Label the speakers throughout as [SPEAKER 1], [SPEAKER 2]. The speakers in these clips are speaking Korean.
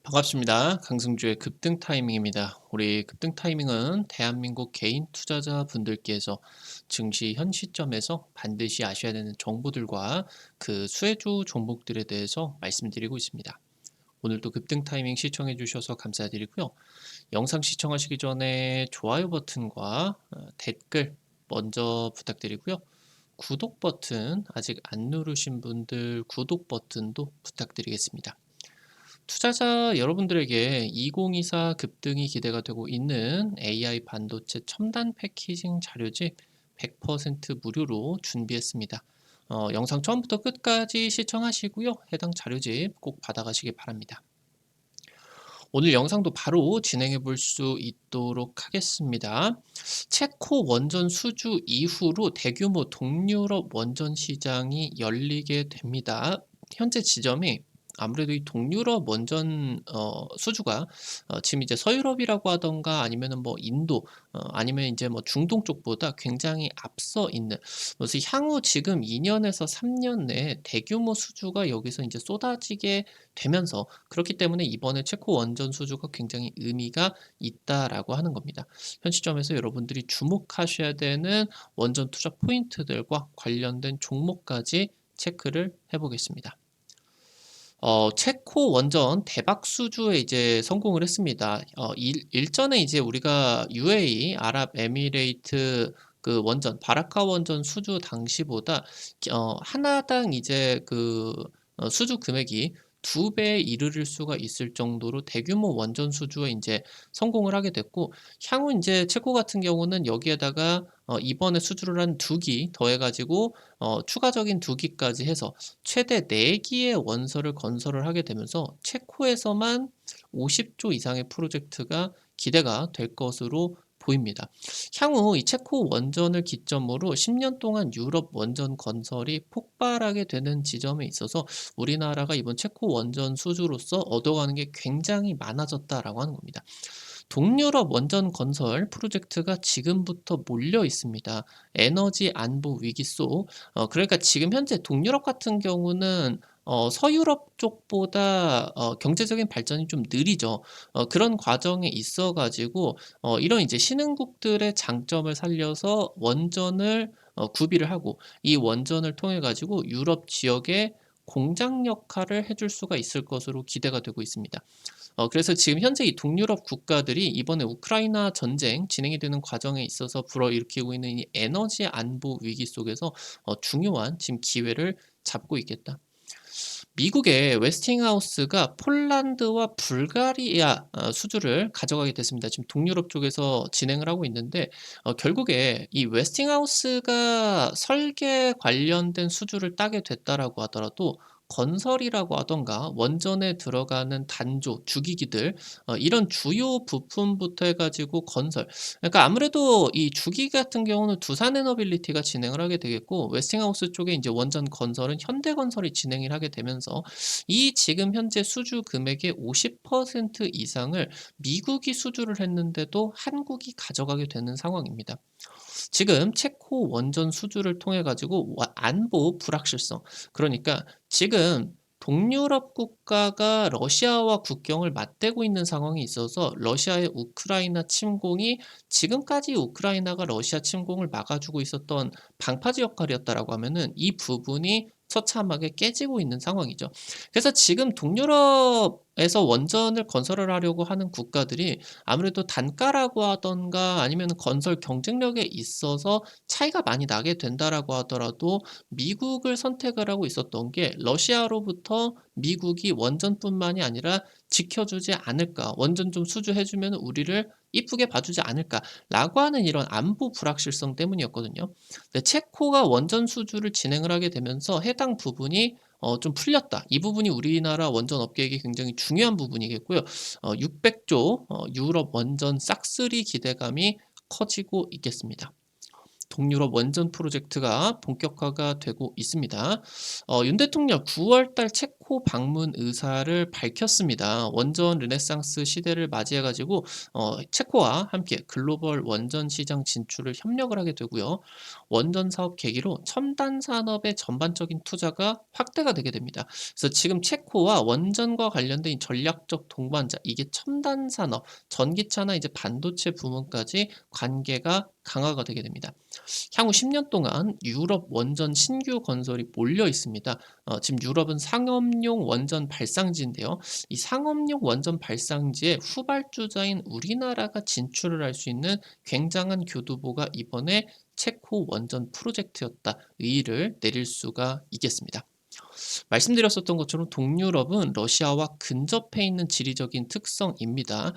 [SPEAKER 1] 반갑습니다. 강승주의 급등 타이밍입니다. 우리 급등 타이밍은 대한민국 개인 투자자분들께서 증시 현 시점에서 반드시 아셔야 되는 정보들과 그 수혜주 종목들에 대해서 말씀드리고 있습니다. 오늘도 급등 타이밍 시청해 주셔서 감사드리고요. 영상 시청하시기 전에 좋아요 버튼과 댓글 먼저 부탁드리고요. 구독 버튼 아직 안 누르신 분들 구독 버튼도 부탁드리겠습니다. 투자자 여러분들에게 2024 급등이 기대가 되고 있는 AI 반도체 첨단 패키징 자료집 100% 무료로 준비했습니다. 영상 처음부터 끝까지 시청하시고요. 해당 자료집 꼭 받아가시기 바랍니다. 오늘 영상도 바로 진행해 볼 수 있도록 하겠습니다. 체코 원전 수주 이후로 대규모 동유럽 원전 시장이 열리게 됩니다. 현재 지점이 아무래도 이 동유럽 원전 수주가 지금 이제 서유럽이라고 하던가 아니면은 뭐 인도 아니면 이제 뭐 중동 쪽보다 굉장히 앞서 있는, 그래서 향후 지금 2년에서 3년 내에 대규모 수주가 여기서 이제 쏟아지게 되면서, 그렇기 때문에 이번에 체코 원전 수주가 굉장히 의미가 있다라고 하는 겁니다. 현 시점에서 여러분들이 주목하셔야 되는 원전 투자 포인트들과 관련된 종목까지 체크를 해보겠습니다. 체코 원전 대박 수주에 이제 성공을 했습니다. 일전에 이제 우리가 UAE 아랍에미레이트 그 원전 바라카 원전 수주 당시보다 하나당 이제 그 수주 금액이 2배에 이르를 수가 있을 정도로 대규모 원전 수주에 이제 성공을 하게 됐고, 향후 이제 체코 같은 경우는 여기에다가 이번에 수주를 한 2기 더해가지고 추가적인 2기까지 해서 최대 4기의 원설을 건설을 하게 되면서 체코에서만 50조 이상의 프로젝트가 기대가 될 것으로 보입니다. 향후 이 체코 원전을 기점으로 10년 동안 유럽 원전 건설이 폭발하게 되는 지점에 있어서 우리나라가 이번 체코 원전 수주로서 얻어가는 게 굉장히 많아졌다라고 하는 겁니다. 동유럽 원전 건설 프로젝트가 지금부터 몰려 있습니다. 에너지 안보 위기 속, 그러니까 지금 현재 동유럽 같은 경우는 서유럽 쪽보다 경제적인 발전이 좀 느리죠. 그런 과정에 있어 가지고 이런 이제 신흥국들의 장점을 살려서 원전을 구비를 하고, 이 원전을 통해 가지고 유럽 지역에 공장 역할을 해줄 수가 있을 것으로 기대가 되고 있습니다. 그래서 지금 현재 이 동유럽 국가들이 이번에 우크라이나 전쟁 진행이 되는 과정에 있어서 불어일으키고 있는 이 에너지 안보 위기 속에서 중요한 지금 기회를 잡고 있겠다. 미국의 웨스팅하우스가 폴란드와 불가리아 수주를 가져가게 됐습니다. 지금 동유럽 쪽에서 진행을 하고 있는데, 결국에 이 웨스팅하우스가 설계 관련된 수주를 따게 됐다라고 하더라도 건설이라고 하던가 원전에 들어가는 단조, 주기기들, 이런 주요 부품부터 해가지고 건설. 그러니까 아무래도 이 주기 같은 경우는 두산에너빌리티가 진행을 하게 되겠고, 웨스팅하우스 쪽에 이제 원전 건설은 현대건설이 진행을 하게 되면서 이 지금 현재 수주 금액의 50% 이상을 미국이 수주를 했는데도 한국이 가져가게 되는 상황입니다. 지금 체코 원전 수주를 통해 가지고 안보 불확실성, 그러니까 지금 동유럽 국가가 러시아와 국경을 맞대고 있는 상황이 있어서 러시아의 우크라이나 침공이 지금까지 우크라이나가 러시아 침공을 막아주고 있었던 방파제 역할이었다라고 하면은 이 부분이 처참하게 깨지고 있는 상황이죠. 그래서 지금 동유럽에서 원전을 건설을 하려고 하는 국가들이 아무래도 단가라고 하던가 아니면 건설 경쟁력에 있어서 차이가 많이 나게 된다라고 하더라도 미국을 선택을 하고 있었던 게, 러시아로부터 미국이 원전뿐만이 아니라 지켜주지 않을까, 원전 좀 수주해주면 우리를 이쁘게 봐주지 않을까라고 하는 이런 안보 불확실성 때문이었거든요. 근데 체코가 원전 수주를 진행을 하게 되면서 해당 부분이 좀 풀렸다. 이 부분이 우리나라 원전 업계에게 굉장히 중요한 부분이겠고요. 600조 유럽 원전 싹쓸이 기대감이 커지고 있겠습니다. 동유럽 원전 프로젝트가 본격화가 되고 있습니다. 윤 대통령 9월 달 체코 방문 의사를 밝혔습니다. 원전 르네상스 시대를 맞이해 가지고 체코와 함께 글로벌 원전 시장 진출을 협력을 하게 되고요. 원전 사업 계기로 첨단 산업의 전반적인 투자가 확대가 되게 됩니다. 그래서 지금 체코와 원전과 관련된 이 전략적 동반자, 이게 첨단 산업, 전기차나 이제 반도체 부문까지 관계가 강화가 되게 됩니다. 향후 10년 동안 유럽 원전 신규 건설이 몰려 있습니다. 지금 유럽은 상업용 원전 발상지인데요. 이 상업용 원전 발상지에 후발주자인 우리나라가 진출을 할 수 있는 굉장한 교두보가 이번에 체코 원전 프로젝트였다. 의의를 내릴 수가 있겠습니다. 말씀드렸었던 것처럼 동유럽은 러시아와 근접해 있는 지리적인 특성입니다.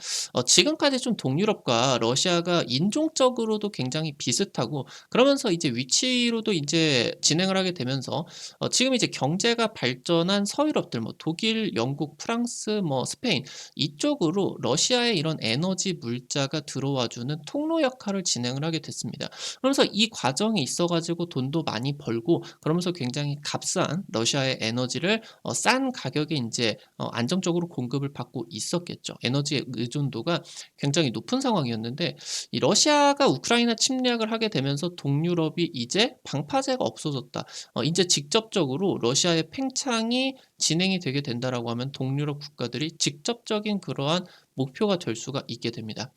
[SPEAKER 1] 지금까지 좀 동유럽과 러시아가 인종적으로도 굉장히 비슷하고, 그러면서 이제 위치로도 이제 진행을 하게 되면서 지금 이제 경제가 발전한 서유럽들, 뭐 독일, 영국, 프랑스, 뭐 스페인, 이쪽으로 러시아의 이런 에너지 물자가 들어와주는 통로 역할을 진행을 하게 됐습니다. 그러면서 이 과정이 있어가지고 돈도 많이 벌고, 그러면서 굉장히 값싼 러시아의 에너지를 싼 가격에 이제 안정적으로 공급을 받고 있었겠죠. 에너지의 의존도가 굉장히 높은 상황이었는데, 이 러시아가 우크라이나 침략을 하게 되면서 동유럽이 이제 방파제가 없어졌다. 이제 직접적으로 러시아의 팽창이 진행이 되게 된다라고 하면 동유럽 국가들이 직접적인 그러한 목표가 될 수가 있게 됩니다.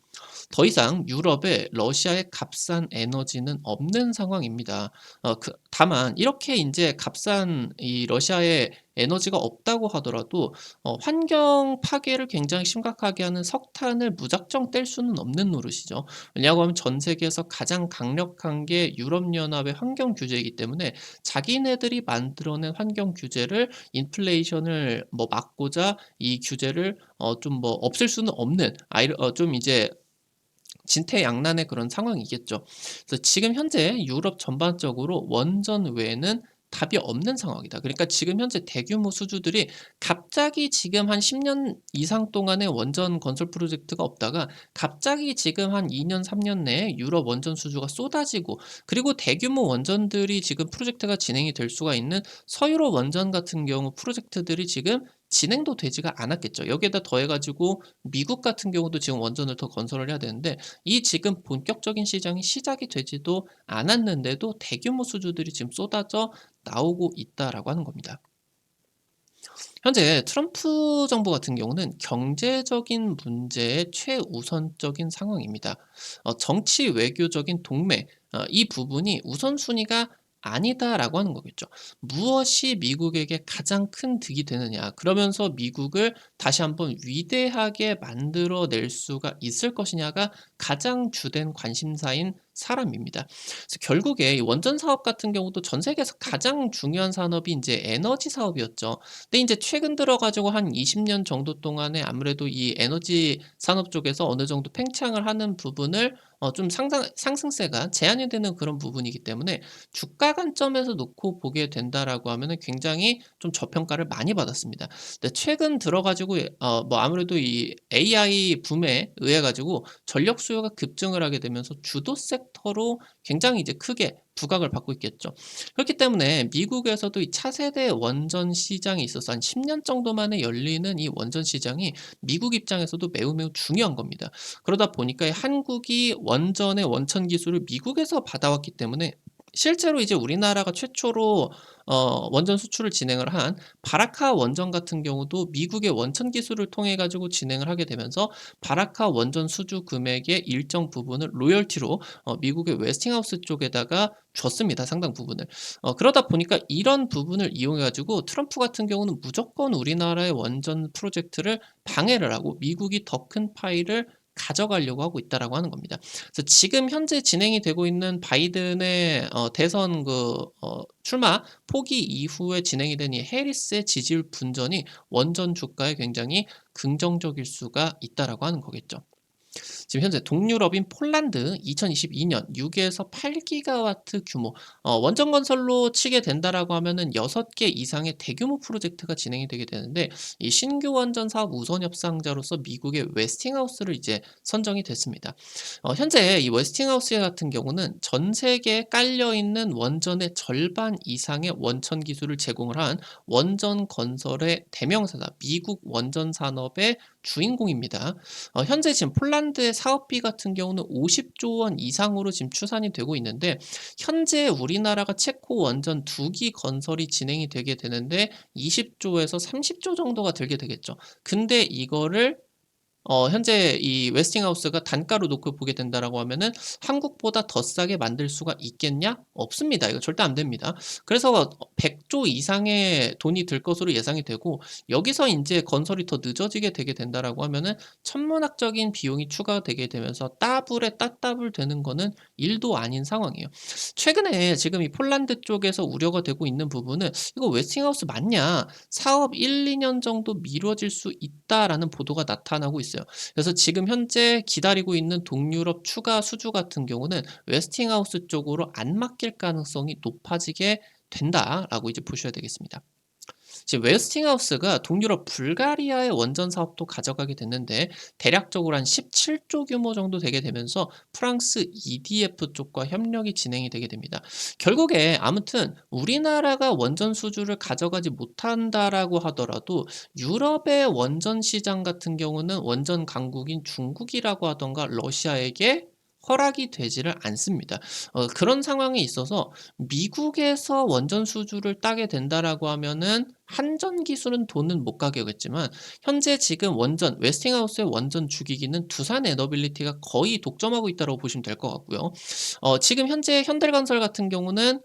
[SPEAKER 1] 더 이상 유럽에 러시아의 값싼 에너지는 없는 상황입니다. 다만 이렇게 이제 값싼 이 러시아의 에너지가 없다고 하더라도 환경 파괴를 굉장히 심각하게 하는 석탄을 무작정 뗄 수는 없는 노릇이죠. 왜냐하고 하면 전 세계에서 가장 강력한 게 유럽연합의 환경 규제이기 때문에 자기네들이 만들어낸 환경 규제를, 인플레이션을 뭐 막고자 이 규제를 좀 뭐 없앨 수는 없는 좀 이제 진퇴양난의 그런 상황이겠죠. 그래서 지금 현재 유럽 전반적으로 원전 외에는 답이 없는 상황이다. 그러니까 지금 현재 대규모 수주들이 갑자기 지금 한 10년 이상 동안의 원전 건설 프로젝트가 없다가 갑자기 지금 한 2년, 3년 내에 유럽 원전 수주가 쏟아지고, 그리고 대규모 원전들이 지금 프로젝트가 진행이 될 수가 있는 서유럽 원전 같은 경우 프로젝트들이 지금 진행도 되지가 않았겠죠. 여기에다 더해가지고 미국 같은 경우도 지금 원전을 더 건설을 해야 되는데, 이 지금 본격적인 시장이 시작이 되지도 않았는데도 대규모 수주들이 지금 쏟아져 나오고 있다라고 하는 겁니다. 현재 트럼프 정부 같은 경우는 경제적인 문제의 최우선적인 상황입니다. 정치 외교적인 동맹, 이 부분이 우선순위가 아니다라고 하는 거겠죠. 무엇이 미국에게 가장 큰 득이 되느냐, 그러면서 미국을 다시 한번 위대하게 만들어낼 수가 있을 것이냐가 가장 주된 관심사인 사람입니다. 그래서 결국에 이 원전 사업 같은 경우도 전 세계에서 가장 중요한 산업이 이제 에너지 사업이었죠. 근데 이제 최근 들어 가지고 한 20년 정도 동안에 아무래도 이 에너지 산업 쪽에서 어느 정도 팽창을 하는 부분을 좀 상승세가 제한이 되는 그런 부분이기 때문에 주가 관점에서 놓고 보게 된다라고 하면은 굉장히 좀 저평가를 많이 받았습니다. 근데 최근 들어 가지고 뭐 아무래도 이 AI 붐에 의해 가지고 전력 수요가 급증을 하게 되면서 주도 섹터로 굉장히 이제 크게 부각을 받고 있겠죠. 그렇기 때문에 미국에서도 이 차세대 원전 시장이 있어서 한 10년 정도 만에 열리는 이 원전 시장이 미국 입장에서도 매우 매우 중요한 겁니다. 그러다 보니까 이 한국이 원전의 원천 기술을 미국에서 받아왔기 때문에 실제로 이제 우리나라가 최초로 원전 수출을 진행을 한 바라카 원전 같은 경우도 미국의 원천 기술을 통해 가지고 진행을 하게 되면서 바라카 원전 수주 금액의 일정 부분을 로열티로 미국의 웨스팅하우스 쪽에다가 줬습니다. 상당 부분을. 그러다 보니까 이런 부분을 이용해 가지고 트럼프 같은 경우는 무조건 우리나라의 원전 프로젝트를 방해를 하고 미국이 더 큰 파일을 가져가려고 하고 있다라고 하는 겁니다. 그래서 지금 현재 진행이 되고 있는 바이든의 대선 출마 포기 이후에 진행이 된 이 해리스의 지지율 분전이 원전 주가에 굉장히 긍정적일 수가 있다라고 하는 거겠죠. 지금 현재 동유럽인 폴란드 2022년 6에서 8기가와트 규모 원전 건설로 치게 된다라고 하면은 6개 이상의 대규모 프로젝트가 진행이 되게 되는데 이 신규 원전 사업 우선 협상자로서 미국의 웨스팅하우스를 이제 선정이 됐습니다. 현재 이 웨스팅하우스 같은 경우는 전 세계에 깔려 있는 원전의 절반 이상의 원천 기술을 제공을 한 원전 건설의 대명사다. 미국 원전 산업의 주인공입니다. 현재 지금 폴란드의 사업비 같은 경우는 50조 원 이상으로 지금 추산이 되고 있는데 현재 우리나라가 체코 원전 2기 건설이 진행이 되게 되는데 20조에서 30조 정도가 들게 되겠죠. 근데 이거를 현재 이 웨스팅하우스가 단가로 놓고 보게 된다라고 하면은 '한국보다 더 싸게 만들 수가 있겠냐?' 없습니다. 이거 절대 안 됩니다. 그래서 100조 이상의 돈이 들 것으로 예상이 되고 여기서 인제 건설이 더 늦어지게 되게 된다라고 하면은 천문학적인 비용이 추가되게 되면서 따블에 따따블 되는 거는 1도 아닌 상황이에요. 최근에 지금 이 폴란드 쪽에서 우려가 되고 있는 부분은 '이거 웨스팅하우스 맞냐? 사업 1-2년 정도 미뤄질 수 있다.'라는 보도가 나타나고 있어요. 그래서 지금 현재 기다리고 있는 동유럽 추가 수주 같은 경우는 웨스팅하우스 쪽으로 안 맡길 가능성이 높아지게 된다라고 이제 보셔야 되겠습니다. 지금 웨스팅하우스가 동유럽 불가리아의 원전 사업도 가져가게 됐는데 대략적으로 한 17조 규모 정도 되게 되면서 프랑스 EDF 쪽과 협력이 진행이 되게 됩니다. 결국에 아무튼 우리나라가 원전 수주를 가져가지 못한다라고 하더라도 유럽의 원전 시장 같은 경우는 원전 강국인 중국이라고 하던가 러시아에게 허락이 되지를 않습니다. 그런 상황에 있어서 미국에서 원전 수주를 따게 된다라고 하면은 한전 기술은 돈은 못 가겠지만 현재 지금 원전 웨스팅하우스의 원전 주기기는 두산 에너빌리티가 거의 독점하고 있다고 보시면 될 것 같고요. 지금 현재 현대건설 같은 경우는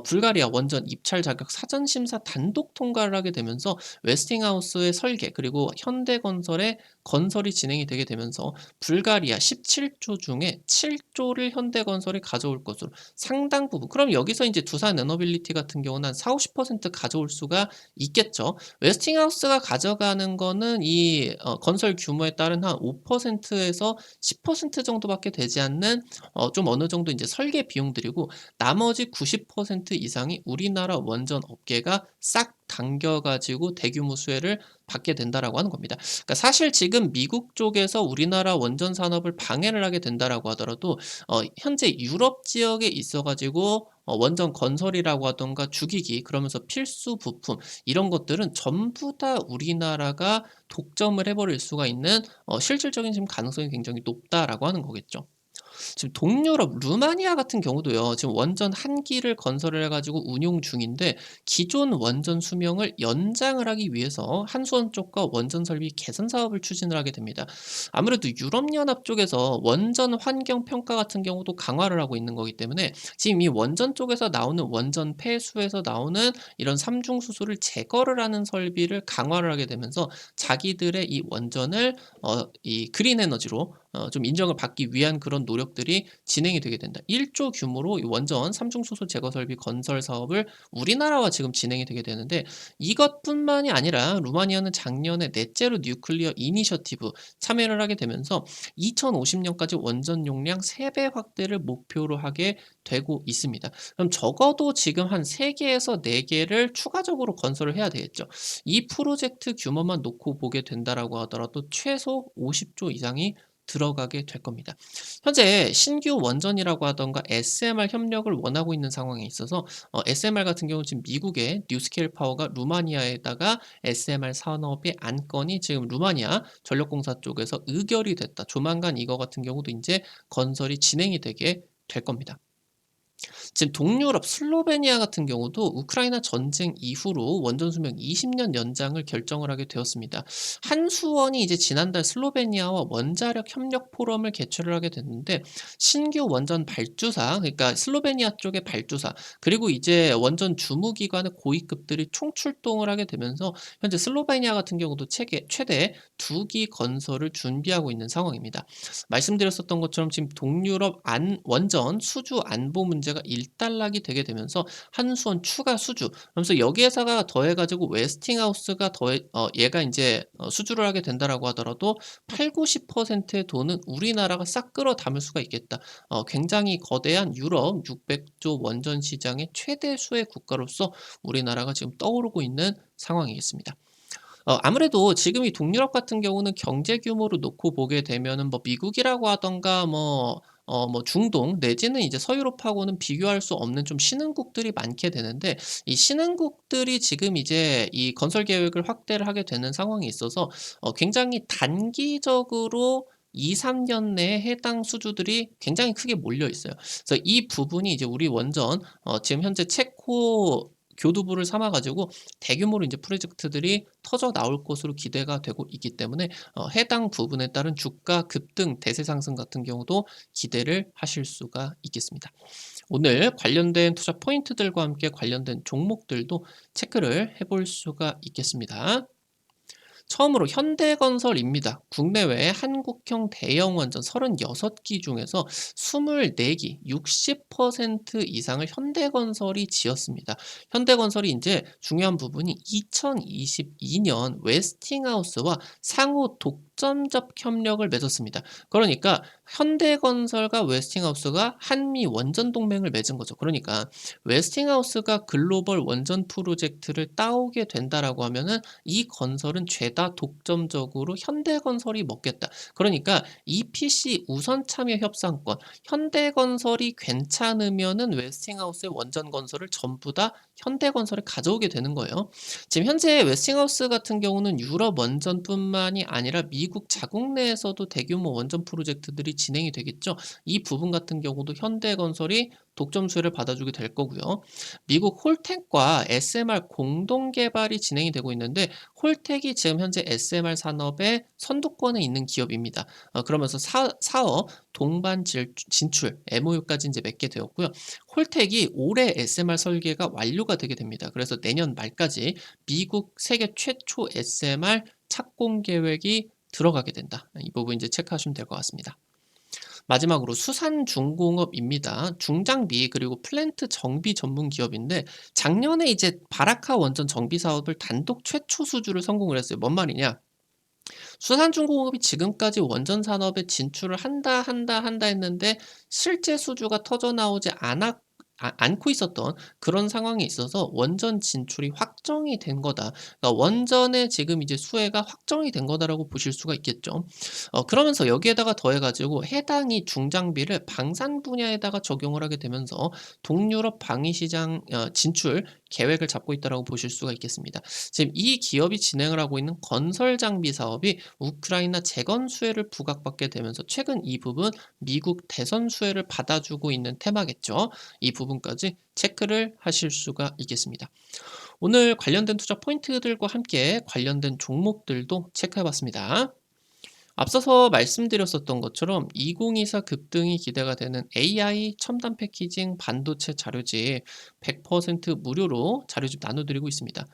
[SPEAKER 1] 불가리아 원전 입찰 자격 사전 심사 단독 통과를 하게 되면서 웨스팅하우스의 설계 그리고 현대건설의 건설이 진행이 되게 되면서 불가리아 17조 중에 7조를 현대건설이 가져올 것으로 상당 부분 그럼 여기서 인제 두산 에너빌리티 같은 경우는 한 40-50% 가져올 수가 있겠죠. 웨스팅하우스가 가져가는 거는 이 건설 규모에 따른 한 5%에서 10% 정도밖에 되지 않는 좀 어느 정도 인제 설계 비용들이고 나머지 90% 이상이 우리나라 원전 업계가 싹 당겨 가지고 대규모 수혜를 받게 된다라고 하는 겁니다. 그러니까 사실 지금 미국 쪽에서 우리나라 원전 산업을 방해를 하게 된다라고 하더라도 현재 유럽 지역에 있어 가지고 원전 건설이라고 하던가 주기기 그러면서 필수 부품 이런 것들은 전부 다 우리나라가 독점을 해 버릴 수가 있는 실질적인 지금 가능성이 굉장히 높다라고 하는 거겠죠. 지금 동유럽 루마니아 같은 경우도요. 지금 원전 한 기를 건설을 해 가지고 운용 중인데 기존 원전 수명을 연장을 하기 위해서 한수원 쪽과 원전 설비 개선 사업을 추진을 하게 됩니다. 아무래도 유럽연합 쪽에서 원전 환경 평가 같은 경우도 강화를 하고 있는 거기 때문에 지금 이 원전 쪽에서 나오는 원전 폐수에서 나오는 이런 삼중 수소를 제거를 하는 설비를 강화를 하게 되면서 자기들의 이 원전을 이 그린 에너지로 좀 인정을 받기 위한 그런 노력들이 진행이 되게 된다. 1조 규모로 이 원전 삼중수소 제거 설비 건설 사업을 우리나라와 지금 진행이 되게 되는데 이것뿐만이 아니라 루마니아는 작년에 넷제로 뉴클리어 이니셔티브 참여를 하게 되면서 2050년까지 원전 용량 3배 확대를 목표로 하게 되고 있습니다. 그럼 적어도 지금 한 3개에서 4개를 추가적으로 건설을 해야 되겠죠. 이 프로젝트 규모만 놓고 보게 된다라고 하더라도 최소 50조 이상이 들어가게 될 겁니다. 현재 신규 원전이라고 하던가 SMR 협력을 원하고 있는 상황에 있어서 SMR 같은 경우는 지금 미국의 뉴스케일 파워가 루마니아에다가 SMR 산업의 안건이 지금 루마니아 전력공사 쪽에서 의결이 됐다. 조만간 이거 같은 경우도 인제 건설이 진행이 되게 될 겁니다. 지금 동유럽 슬로베니아 같은 경우도 우크라이나 전쟁 이후로 원전 수명 20년 연장을 결정을 하게 되었습니다. 한수원이 이제 지난달 슬로베니아와 원자력 협력 포럼을 개최를 하게 됐는데 신규 원전 발주사 그러니까 슬로베니아 쪽의 발주사 그리고 이제 원전 주무기관의 고위급들이 총출동을 하게 되면서 현재 슬로베니아 같은 경우도 최대 2기 건설을 준비하고 있는 상황입니다. 말씀드렸었던 것처럼 지금 동유럽 원전 수주 안보 문제 문제가 일단락이 되게 되면서 한수원 추가 수주, 그러면서 여기에다가 더해 가지고 웨스팅하우스가 얘가 인제 수주를 하게 된다라고 하더라도 80-90%의 돈은 우리나라가 싹 끌어담을 수가 있겠다. 굉장히 거대한 유럽 600조 원전 시장의 최대 수의 국가로서 우리나라가 지금 떠오르고 있는 상황이겠습니다. 아무래도 지금 이 동유럽 같은 경우는 경제 규모로 놓고 보게 되면은 뭐 미국이라고 하던가 뭐 중동 내지는 이제 서유럽하고는 비교할 수 없는 좀 신흥국들이 많게 되는데, 이 신흥국들이 지금 이제 이 건설 계획을 확대를 하게 되는 상황에 있어서 굉장히 단기적으로 2-3년 내에 해당 수주들이 굉장히 크게 몰려 있어요. 그래서 이 부분이 이제 우리 원전 지금 현재 체코 교두보를 삼아 가지고 대규모로 이제 프로젝트들이 터져 나올 것으로 기대가 되고 있기 때문에 해당 부분에 따른 주가 급등, 대세 상승 같은 경우도 기대를 하실 수가 있겠습니다. 오늘 관련된 투자 포인트들과 함께 관련된 종목들도 체크를 해볼 수가 있겠습니다. 처음으로 현대건설입니다. 국내외 한국형 대형 원전 36기 중에서 24기, 60% 이상을 현대건설이 지었습니다. 현대건설이 이제 중요한 부분이 2022년 웨스팅하우스와 상호 독점적 협력을 맺었습니다. 그러니까 현대건설과 웨스팅하우스가 한미 원전 동맹을 맺은 거죠. 그러니까 웨스팅하우스가 글로벌 원전 프로젝트를 따오게 된다라고 하면은 이 건설은 죄다 독점적으로 현대건설이 먹겠다. 그러니까 EPC 우선 참여 협상권, 현대건설이 괜찮으면은 웨스팅하우스의 원전 건설을 전부 다 현대건설에 가져오게 되는 거예요. 지금 현재 웨스팅하우스 같은 경우는 유럽 원전뿐만이 아니라 미국 자국 내에서도 대규모 원전 프로젝트들이 진행이 되겠죠. 이 부분 같은 경우도 현대건설이 독점 수혜를 받아주게 될 거고요. 미국 홀텍과 SMR 공동 개발이 진행이 되고 있는데, 홀텍이 지금 현재 SMR 산업의 선두권에 있는 기업입니다. 그러면서 사업 동반 진출 MOU까지 이제 맺게 되었고요. 홀텍이 올해 SMR 설계가 완료가 되게 됩니다. 그래서 내년 말까지 미국 세계 최초 SMR 착공 계획이 들어가게 된다. 이 부분 이제 체크하시면 될 것 같습니다. 마지막으로 수산중공업입니다. 중장비 그리고 플랜트 정비 전문 기업인데, 작년에 이제 바라카 원전 정비 사업을 단독 최초 수주를 성공을 했어요. 뭔 말이냐? 수산중공업이 지금까지 원전 산업에 진출을 한다 했는데 실제 수주가 터져 나오지 않고 있었던 그런 상황에 있어서 원전 진출이 확정이 된 거다. 그러니까 원전의 지금 이제 수혜가 확정이 된 거다라고 보실 수가 있겠죠. 그러면서 여기에다가 더해 가지고 해당이 중장비를 방산 분야에다가 적용을 하게 되면서 동유럽 방위 시장 진출 계획을 잡고 있다라고 보실 수가 있겠습니다. 지금 이 기업이 진행을 하고 있는 건설 장비 사업이 우크라이나 재건 수혜를 부각받게 되면서 최근 이 부분 미국 대선 수혜를 받아주고 있는 테마겠죠. 이 부분까지 체크를 하실 수가 있겠습니다. 오늘 관련된 투자 포인트들과 함께 관련된 종목들도 체크해봤습니다. 앞서서 말씀드렸었던 것처럼 2024 급등이 기대가 되는 AI 첨단 패키징 반도체 자료집 100% 무료로 자료집 나눠드리고 있습니다.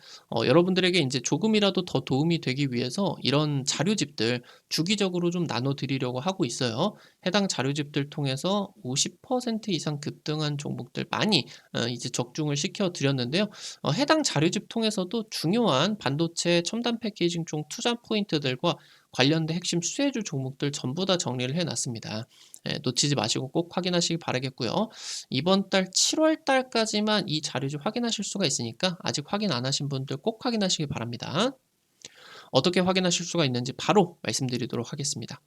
[SPEAKER 1] 여러분들에게 이제 조금이라도 더 도움이 되기 위해서 이런 자료집들 주기적으로 좀 나눠드리려고 하고 있어요. 해당 자료집들 통해서 50% 이상 급등한 종목들 많이 이제 적중을 시켜드렸는데요. 해당 자료집 통해서도 중요한 반도체 첨단 패키징 중 투자 포인트들과 관련된 핵심 수혜주 종목들 전부 다 정리를 해놨습니다. 놓치지 마시고 꼭 확인하시기 바라겠고요. 이번 달 7월 달까지만 이 자료집 확인하실 수가 있으니까 아직 확인 안 하신 분들 꼭 확인하시기 바랍니다. 어떻게 확인하실 수가 있는지 바로 말씀드리도록 하겠습니다.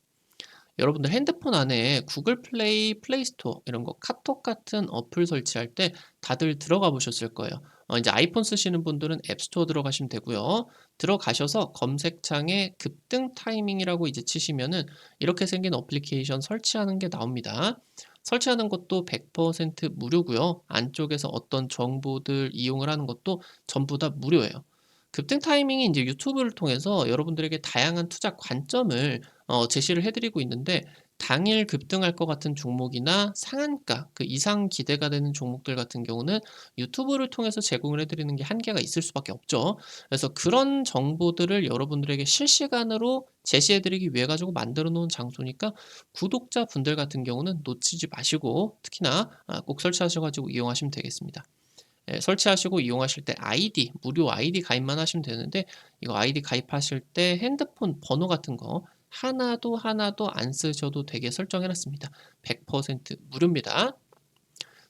[SPEAKER 1] 여러분들 핸드폰 안에 구글 플레이, 플레이스토어 이런 거 카톡 같은 어플 설치할 때 다들 들어가 보셨을 거예요. 이제 아이폰 쓰시는 분들은 앱스토어 들어가시면 되고요. 들어가셔서 검색창에 급등 타이밍이라고 이제 치시면은 이렇게 생긴 어플리케이션 설치하는 게 나옵니다. 설치하는 것도 100% 무료고요. 안쪽에서 어떤 정보들 이용을 하는 것도 전부 다 무료예요. 급등 타이밍이 이제 유튜브를 통해서 여러분들에게 다양한 투자 관점을 제시를 해드리고 있는데, 당일 급등할 것 같은 종목이나 상한가, 그 이상 기대가 되는 종목들 같은 경우는 유튜브를 통해서 제공을 해드리는 게 한계가 있을 수밖에 없죠. 그래서 그런 정보들을 여러분들에게 실시간으로 제시해드리기 위해 가지고 만들어 놓은 장소니까 구독자분들 같은 경우는 놓치지 마시고 특히나 꼭 설치하셔가지고 이용하시면 되겠습니다. 예, 설치하시고 이용하실 때 아이디, 무료 아이디 가입만 하시면 되는데 이거 아이디 가입하실 때 핸드폰 번호 같은 거 하나도 안 쓰셔도 되게 설정해 놨습니다. 100% 무료입니다.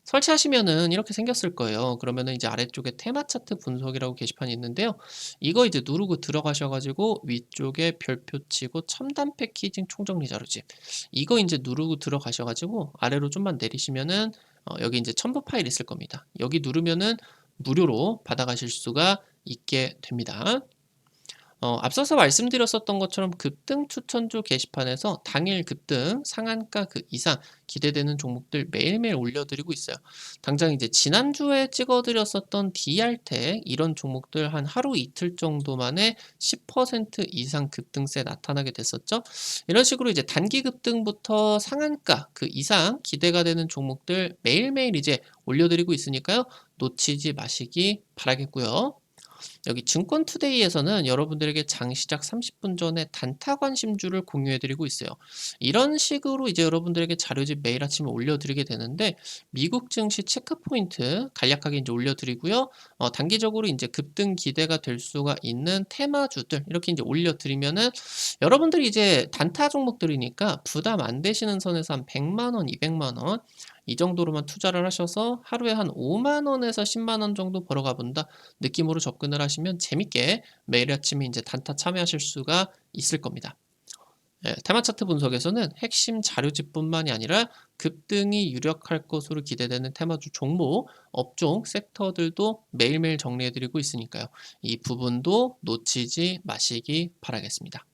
[SPEAKER 1] 설치하시면은 이렇게 생겼을 거예요. 그러면은 이제 아래쪽에 테마 차트 분석이라고 게시판이 있는데요. 이거 이제 누르고 들어가셔 가지고 위쪽에 별표 치고 첨단 패키징 총정리 자료집 이거 이제 누르고 들어가셔 가지고 아래로 좀만 내리시면은 여기 이제 첨부 파일 있을 겁니다. 여기 누르면은 무료로 받아가실 수가 있게 됩니다. 앞서서 말씀드렸었던 것처럼 급등 추천주 게시판에서 당일 급등, 상한가 그 이상 기대되는 종목들 매일매일 올려드리고 있어요. 당장 이제 지난주에 찍어드렸었던 DR텍 이런 종목들 한 하루 이틀 정도 만에 10% 이상 급등세 나타나게 됐었죠. 이런 식으로 이제 단기 급등부터 상한가 그 이상 기대가 되는 종목들 매일매일 이제 올려드리고 있으니까요. 놓치지 마시기 바라겠고요. 여기 증권투데이에서는 여러분들에게 장 시작 30분 전에 단타 관심주를 공유해 드리고 있어요. 이런 식으로 이제 여러분들에게 자료집 매일 아침에 올려드리게 되는데 미국 증시 체크포인트 간략하게 이제 올려드리고요. 단기적으로 이제 급등 기대가 될 수가 있는 테마주들 이렇게 이제 올려드리면은 여러분들이 이제 단타 종목들이니까 부담 안 되시는 선에서 한 100만 원, 200만 원 이 정도로만 투자를 하셔서 하루에 한 5만 원에서 10만 원 정도 벌어가 본다 느낌으로 접근을 하시면 재밌게 매일 아침에 이제 단타 참여하실 수가 있을 겁니다. 예, 테마 차트 분석에서는 핵심 자료집뿐만이 아니라 급등이 유력할 것으로 기대되는 테마주 종목, 업종, 섹터들도 매일매일 정리해드리고 있으니까요. 이 부분도 놓치지 마시기 바라겠습니다.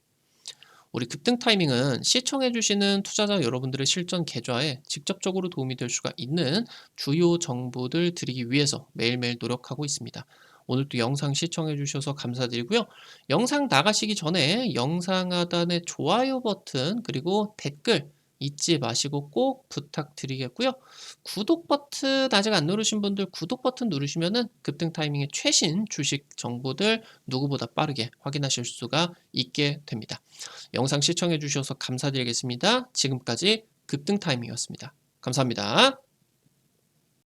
[SPEAKER 1] 우리 급등 타이밍은 시청해주시는 투자자 여러분들의 실전 계좌에 직접적으로 도움이 될 수가 있는 주요 정보들 드리기 위해서 매일매일 노력하고 있습니다. 오늘도 영상 시청해주셔서 감사드리고요. 영상 나가시기 전에 영상 하단에 좋아요 버튼 그리고 댓글 잊지 마시고 꼭 부탁드리겠고요. 구독 버튼 아직 안 누르신 분들 구독 버튼 누르시면은 급등 타이밍의 최신 주식 정보들 누구보다 빠르게 확인하실 수가 있게 됩니다. 영상 시청해 주셔서 감사드리겠습니다. 지금까지 급등 타임이었습니다. 감사합니다.